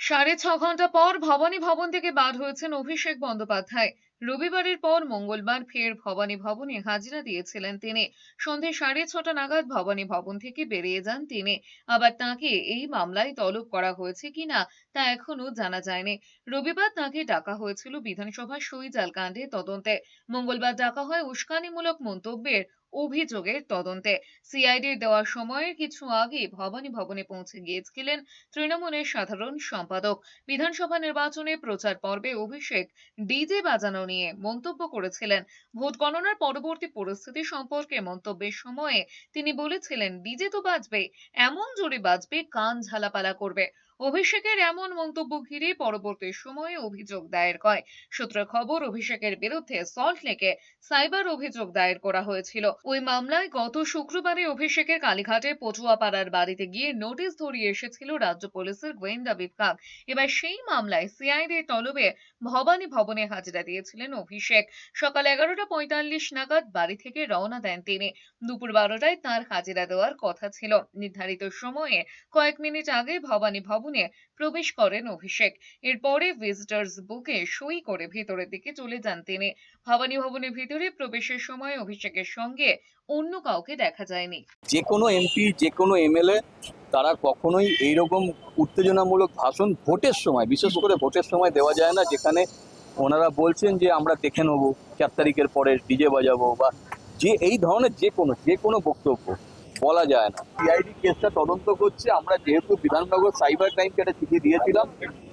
6.5 ঘন্টা পর ভবানী ভবন থেকে বাদ হয়েছেন অভিষেক বন্দ্যোপাধ্যায়। রবিবারের পর মঙ্গলবার ফের ভবানী ভবনে হাজিরা দিয়েছিলেন তিনি। সন্ধে 6:30 নাগাদ ভবানী ভবন থেকে বেরিয়ে যান তিনি। আবার তাঁকে এই মামলায় তলব করা হয়েছে কিনা তা এখনো জানা যায়নি। রবিবার তাঁকে ডাকা হয়েছিল বিধানসভা সইজাল কাণ্ডে তদন্তে। মঙ্গলবার ডাকা হয় উস্কানিমূলক মন্তব্যের অভিযোগের তদন্তে। সিআইডির দেওয়ার সময়ের কিছু আগে ভবানী ভবনে পৌঁছে গিয়েছিলেন তৃণমূলের সাধারণ সম্পাদক। বিধানসভা নির্বাচনে প্রচার পর্বে অভিষেক ডিজে বাজানো নিয়ে মন্তব্য করেছিলেন। ভোট গণনার পরবর্তী পরিস্থিতি সম্পর্কে মন্তব্যের সময়ে তিনি বলেছিলেন, ডিজে তো বাজবে, এমন জোরে বাজবে কান ঝালাপালা করবে। অভিষেকের এমন মন্তব্য ঘিরে পরবর্তী সময়ে অভিযোগ দায়ের হয়। সূত্রের খবর, অভিষেকের বিরুদ্ধে সল্টলেকে সাইবার অভিযোগ দায়ের করা হয়েছিল। ওই মামলায় গত শুক্রবারে অভিষেকের কালীঘাটের পটুয়াপাড়ার বাড়িতে গিয়ে নোটিশ ধরিয়ে এসেছিল রাজ্য পুলিশের গোয়েন্দা বিভাগ। এবার সেই মামলায় সিআইডির তলবে ভবানী ভবনে হাজিরা দিয়েছিলেন অভিষেক। সকাল 11:45 নাগাদ বাড়ি থেকে রওনা দেন তিনি। দুপুর 12টায় তাঁর হাজিরা দেওয়ার কথা ছিল। নির্ধারিত সময়ে কয়েক মিনিট আগে ভবানী ভবনে প্রবেশ করেন অভিষেক। এরপরে ভিজিটর্স বুকে সই করে ভেতরের দিকে চলে যান তিনি। ভবানী ভবনের ভিতরে প্রবেশের সময় অভিষেকের সঙ্গে অন্য কাউকে দেখা যায়নি। যে কোনো এমপি, যে কোনো এমএলএ তারা কখনোই এইরকম উত্তেজনামূলক ভাষণ ভোটের সময়, বিশেষ করে ভোটের সময় দেওয়া যায় না, যেখানে ওনারা বলছেন যে আমরা দেখে নেবো 4 তারিখের পরে ডিজে বাজাবো, বা যে এই ধরনের যে কোনো বক্তব্য বলা যায় না। সিআইডি কেসটা তদন্ত করছে। আমরা যেহেতু বিধাননগর সাইবার ক্রাইমকে একটা চিঠি দিয়েছিলাম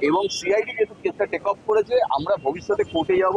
এবং সিআইডি যেহেতু কেসটা টেক অফ করেছে, আমরা ভবিষ্যতে কোর্টে যাব